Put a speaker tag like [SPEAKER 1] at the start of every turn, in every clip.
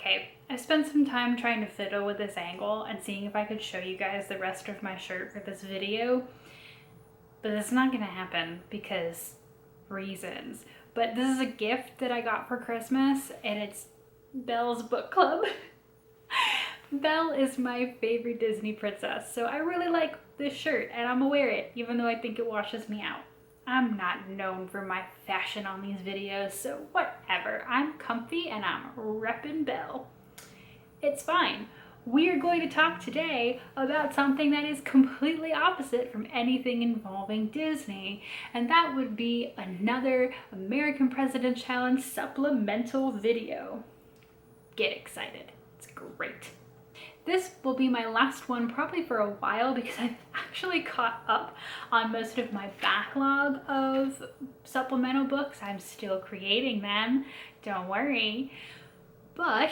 [SPEAKER 1] Okay, I spent some time trying to fiddle with this angle and seeing if I could show you guys the rest of my shirt for this video, but it's not gonna happen because reasons. But this is a gift that I got for Christmas, and it's Belle's book club. Belle is my favorite Disney princess, so I really like this shirt and I'm gonna wear it even though I think it washes me out. I'm not known for my fashion on these videos, so whatever. I'm comfy and I'm reppin' Belle. It's fine. We are going to talk today about something that is completely opposite from anything involving Disney, and that would be another American President Challenge supplemental video. Get excited. It's great. This will be my last one probably for a while because I've actually caught up on most of my backlog of supplemental books. I'm still creating them, don't worry. But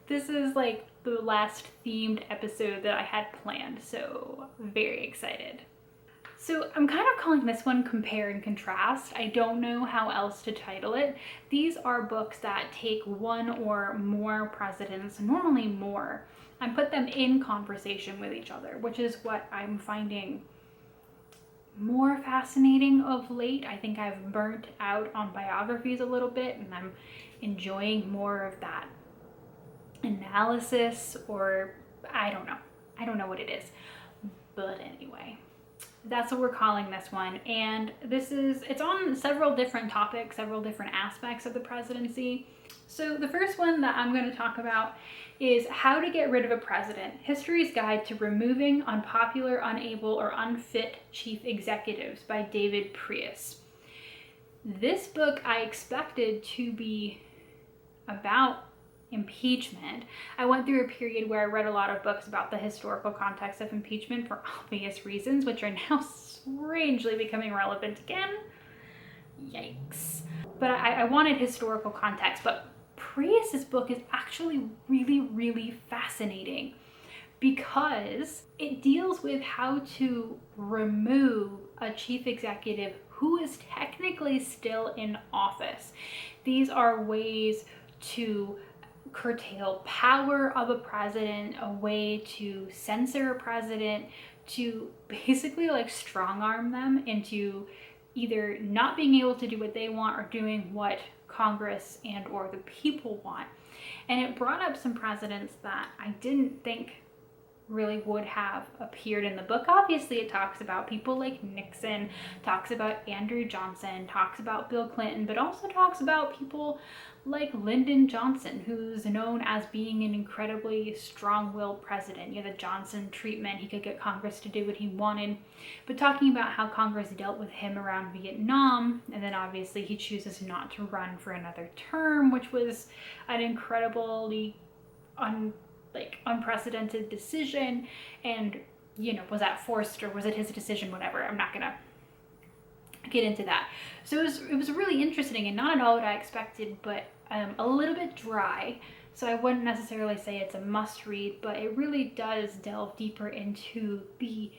[SPEAKER 1] this is like the last themed episode that I had planned, so very excited. So I'm kind of calling this one Compare and Contrast. I don't know how else to title it. These are books that take one or more presidents, normally more, and put them in conversation with each other, which is what I'm finding more fascinating of late. I think I've burnt out on biographies a little bit, and I'm enjoying more of that analysis, or I don't know. I don't know what it is. But anyway, that's what we're calling this one. And it's on several different topics, several different aspects of the presidency. So the first one that I'm going to talk about is How to Get Rid of a President, History's Guide to Removing Unpopular, Unable, or Unfit Chief Executives by David Prius. This book I expected to be about impeachment. I went through a period where I read a lot of books about the historical context of impeachment for obvious reasons, which are now strangely becoming relevant again. Yikes. But I wanted historical context, but Prius's book is actually really, really fascinating because it deals with how to remove a chief executive who is technically still in office. These are ways to curtail power of a president, a way to censor a president, to basically like strong arm them into either not being able to do what they want or doing what Congress and or the people want. And it brought up some presidents that I didn't think really would have appeared in the book. Obviously it talks about people like Nixon, talks about Andrew Johnson, talks about Bill Clinton, but also talks about people like Lyndon Johnson, who's known as being an incredibly strong-willed president. You know, the Johnson treatment, he could get Congress to do what he wanted, but talking about how Congress dealt with him around Vietnam, and then obviously he chooses not to run for another term, which was an incredibly unprecedented decision. And you know, was that forced or was it his decision? Whatever, I'm not gonna get into that. So it was really interesting and not at all what I expected, but a little bit dry. So I wouldn't necessarily say it's a must read, but it really does delve deeper into the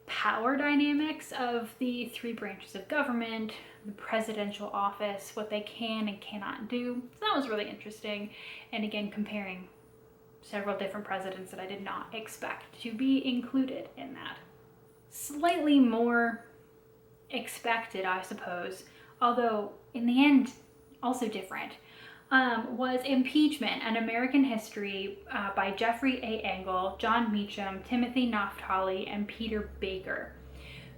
[SPEAKER 1] power dynamics of the three branches of government, the presidential office, what they can and cannot do. So that was really interesting. And again, comparing several different presidents that I did not expect to be included in that. Slightly more expected, I suppose, although in the end also different, was Impeachment, An American History by Jeffrey A. Engel, John Meacham, Timothy Naftali, and Peter Baker.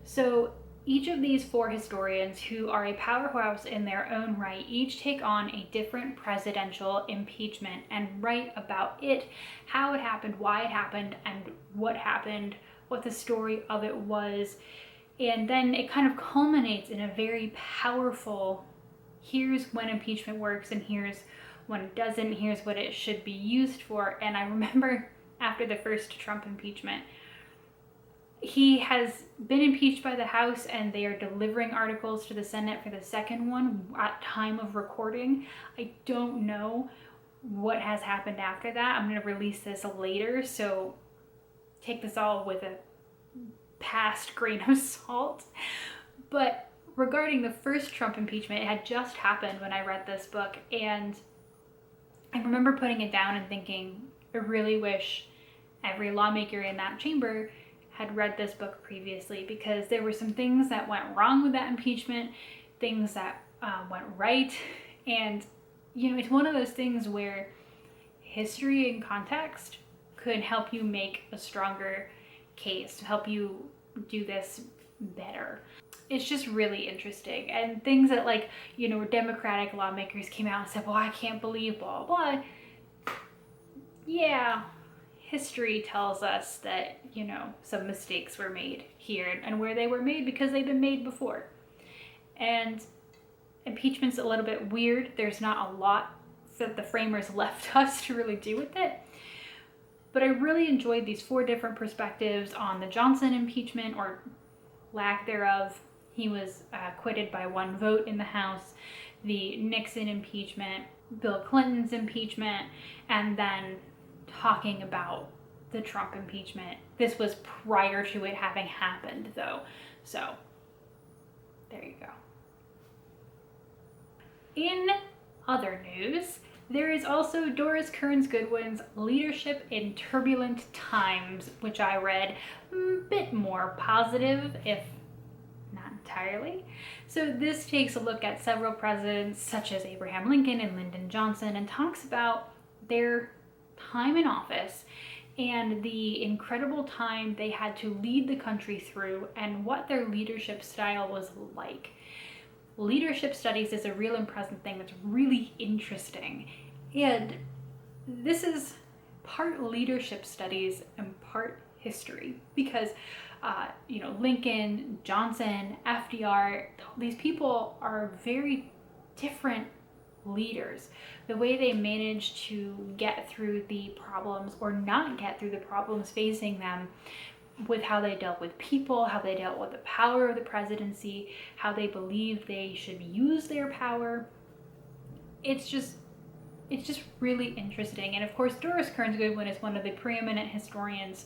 [SPEAKER 1] So each of these four historians, who are a powerhouse in their own right, each take on a different presidential impeachment and write about it, how it happened, why it happened, and what happened, what the story of it was. And then it kind of culminates in a very powerful, here's when impeachment works and here's when it doesn't, here's what it should be used for. And I remember after the first Trump impeachment, he has been impeached by the House and they are delivering articles to the Senate for the second one at time of recording. I don't know what has happened after that. I'm going to release this later, so take this all with a past grain of salt. But regarding the first Trump impeachment, it had just happened when I read this book, and I remember putting it down and thinking, I really wish every lawmaker in that chamber had read this book previously, because there were some things that went wrong with that impeachment, things that went right. And, it's one of those things where history and context could help you make a stronger case, help you do this better. It's just really interesting. And things that, like, Democratic lawmakers came out and said, well, I can't believe blah, blah. Yeah, history tells us that, some mistakes were made here, and where they were made because they've been made before. And impeachment's a little bit weird. There's not a lot that the framers left us to really do with it. But I really enjoyed these 4 different perspectives on the Johnson impeachment, or lack thereof. He was acquitted by 1 vote in the House. The Nixon impeachment, Bill Clinton's impeachment, and then talking about the Trump impeachment. This was prior to it having happened, though. So, there you go. In other news, there is also Doris Kearns Goodwin's Leadership in Turbulent Times, which I read a bit more positive, if not entirely. So this takes a look at several presidents, such as Abraham Lincoln and Lyndon Johnson, and talks about their time in office and the incredible time they had to lead the country through, and what their leadership style was like. Leadership studies is a real and present thing that's really interesting. And this is part leadership studies and part history, because, Lincoln, Johnson, FDR, these people are very different leaders. The way they managed to get through the problems, or not get through the problems facing them, with how they dealt with people, how they dealt with the power of the presidency, how they believed they should use their power. It's just really interesting. And of course, Doris Kearns Goodwin is one of the preeminent historians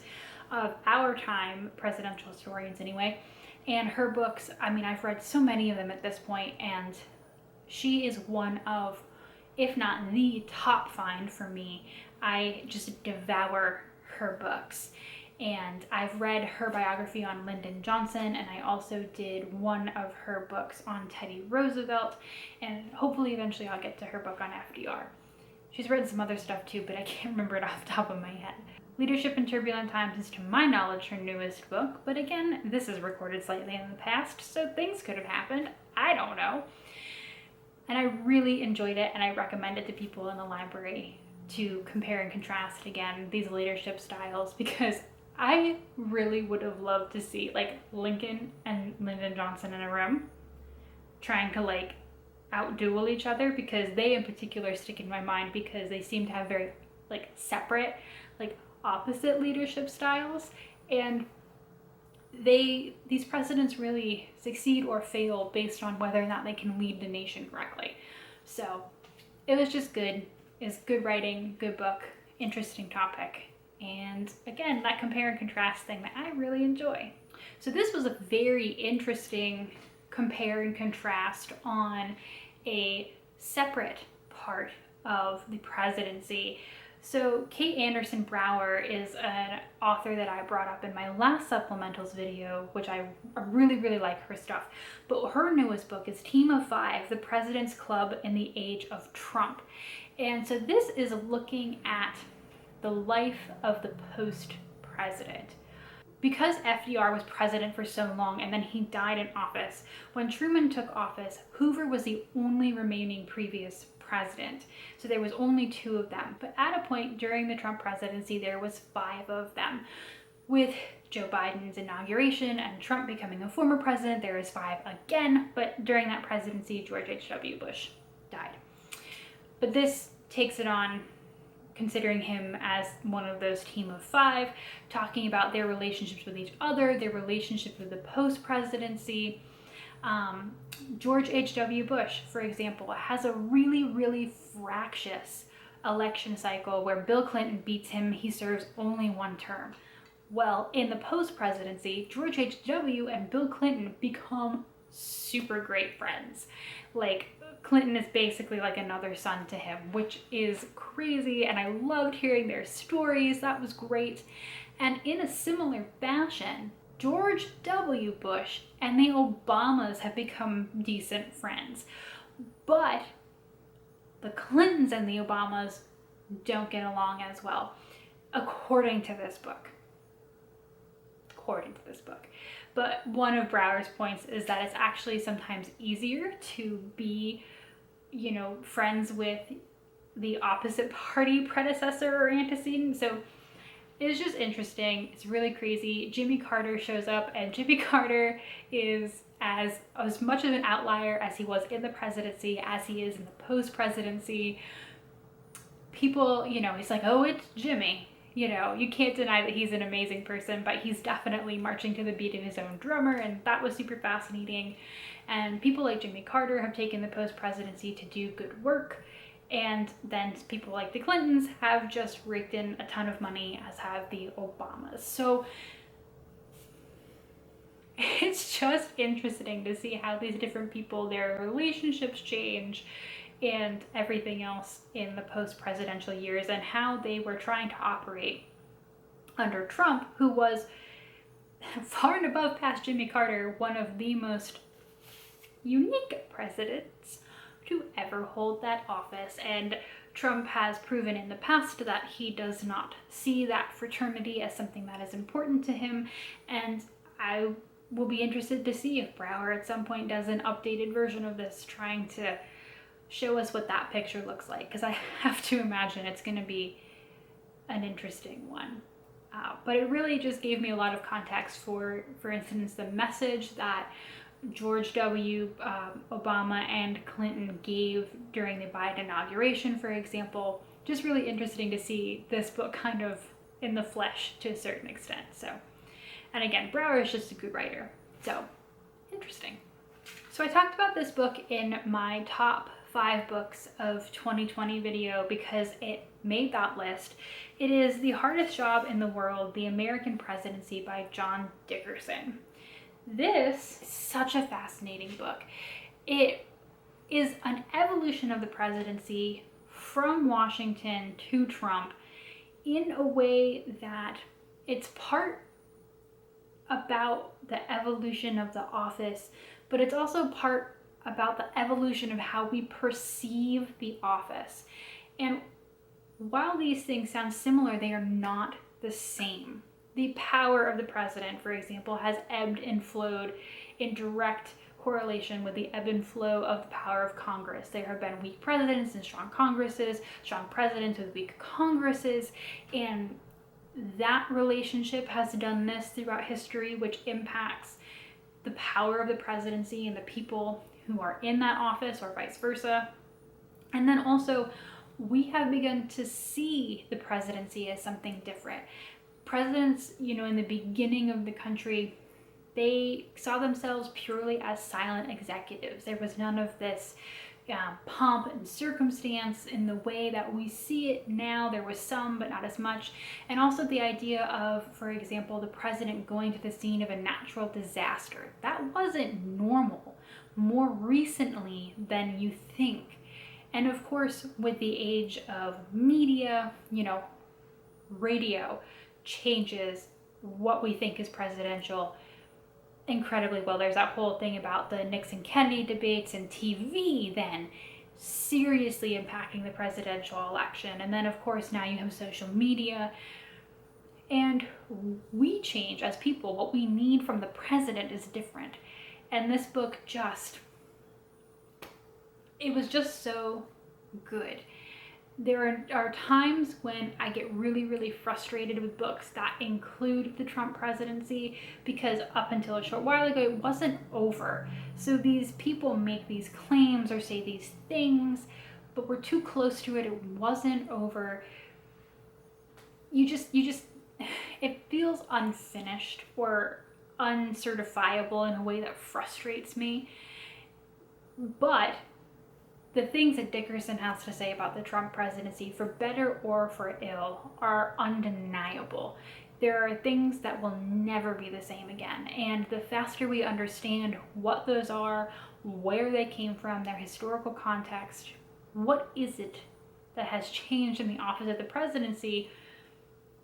[SPEAKER 1] of our time, presidential historians anyway. And her books, I've read so many of them at this point, and she is one of, if not the top find for me. I just devour her books. And I've read her biography on Lyndon Johnson, and I also did one of her books on Teddy Roosevelt, and hopefully eventually I'll get to her book on FDR. She's written some other stuff too, but I can't remember it off the top of my head. Leadership in Turbulent Times is, to my knowledge, her newest book, but again, this is recorded slightly in the past, so things could have happened. I don't know. And I really enjoyed it, and I recommend it to people in the library to compare and contrast again these leadership styles, because I really would have loved to see, like, Lincoln and Lyndon Johnson in a room trying to, out-duel each other, because they in particular stick in my mind because they seem to have very, separate, opposite leadership styles. And these presidents really succeed or fail based on whether or not they can lead the nation correctly. So it was just good. It's good writing, good book, interesting topic. And again, that compare and contrast thing that I really enjoy. So this was a very interesting compare and contrast on a separate part of the presidency. So Kate Anderson Brower is an author that I brought up in my last Supplementals video, which I really, really like her stuff. But her newest book is Team of Five, The President's Club in the Age of Trump. And so this is looking at the life of the post-president. Because FDR was president for so long and then he died in office, when Truman took office, Hoover was the only remaining previous president. So there was only 2 of them. But at a point during the Trump presidency, there was 5 of them. With Joe Biden's inauguration and Trump becoming a former president, there is 5 again. But during that presidency, George H.W. Bush died. But this takes it on, considering him as one of those team of 5, talking about their relationships with each other, their relationship with the post-presidency. George H.W. Bush, for example, has a really, really fractious election cycle where Bill Clinton beats him. He serves only 1 term. Well, in the post-presidency, George H.W. and Bill Clinton become super great friends. Clinton is basically like another son to him, which is crazy, and I loved hearing their stories. That was great. And in a similar fashion, George W. Bush and the Obamas have become decent friends. But the Clintons and the Obamas don't get along as well, according to this book. But one of Brower's points is that it's actually sometimes easier to be, friends with the opposite party predecessor or antecedent. So it's just interesting. It's really crazy. Jimmy Carter shows up, and Jimmy Carter is as much of an outlier as he was in the presidency, as he is in the post-presidency. People, he's like, oh, it's Jimmy. You can't deny that he's an amazing person, but he's definitely marching to the beat of his own drummer, and that was super fascinating. And people like Jimmy Carter have taken the post-presidency to do good work, and then people like the Clintons have just raked in a ton of money, as have the Obamas. So it's just interesting to see how these different people, their relationships change and everything else in the post-presidential years, and how they were trying to operate under Trump, who was far and above past Jimmy Carter, one of the most unique presidents to ever hold that office. And Trump has proven in the past that he does not see that fraternity as something that is important to him, and I will be interested to see if Brower at some point does an updated version of this, trying to show us what that picture looks like, because I have to imagine it's going to be an interesting one. But it really just gave me a lot of context for instance, the message that George W. Obama and Clinton gave during the Biden inauguration, for example. Just really interesting to see this book kind of in the flesh to a certain extent. So, and again, Brower is just a good writer. So, interesting. So I talked about this book in my top 5 books of 2020 video because it made that list. It is The Hardest Job in the World, The American Presidency by John Dickerson. This is such a fascinating book. It is an evolution of the presidency from Washington to Trump in a way that it's part about the evolution of the office, but it's also part about the evolution of how we perceive the office. And while these things sound similar, they are not the same. The power of the president, for example, has ebbed and flowed in direct correlation with the ebb and flow of the power of Congress. There have been weak presidents and strong Congresses, strong presidents with weak Congresses, and that relationship has done this throughout history, which impacts the power of the presidency and the people who are in that office, or vice versa. And then also, we have begun to see the presidency as something different. Presidents, in the beginning of the country, they saw themselves purely as silent executives. There was none of this pomp and circumstance in the way that we see it now. There was some, but not as much. And also the idea of, for example, the president going to the scene of a natural disaster. That wasn't normal more recently than you think. And of course, with the age of media, radio changes what we think is presidential incredibly well. There's that whole thing about the Nixon-Kennedy debates and TV then seriously impacting the presidential election. And then, of course, now you have social media. And we change as people. What we need from the president is different. And this book it was just so good. There are times when I get really, really frustrated with books that include the Trump presidency, because up until a short while ago, it wasn't over. So these people make these claims or say these things, but we're too close to it. It wasn't over. It feels unfinished or uncertifiable in a way that frustrates me. But the things that Dickerson has to say about the Trump presidency, for better or for ill, are undeniable. There are things that will never be the same again. And the faster we understand what those are, where they came from, their historical context. What is it that has changed in the office of the presidency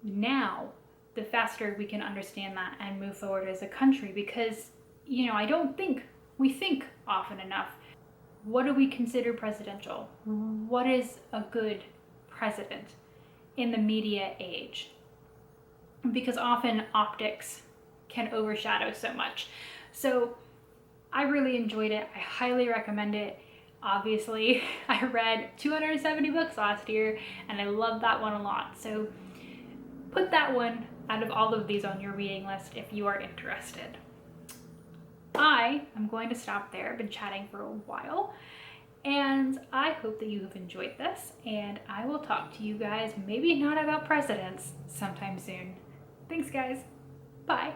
[SPEAKER 1] now? The faster we can understand that and move forward as a country, because, I don't think we think often enough. What do we consider presidential? What is a good president in the media age? Because often optics can overshadow so much. So I really enjoyed it. I highly recommend it. Obviously, I read 270 books last year, and I love that one a lot. So put that one out of all of these on your reading list if you are interested. I am going to stop there. I've been chatting for a while, and I hope that you have enjoyed this, and I will talk to you guys, maybe not about presidents, sometime soon. Thanks, guys. Bye.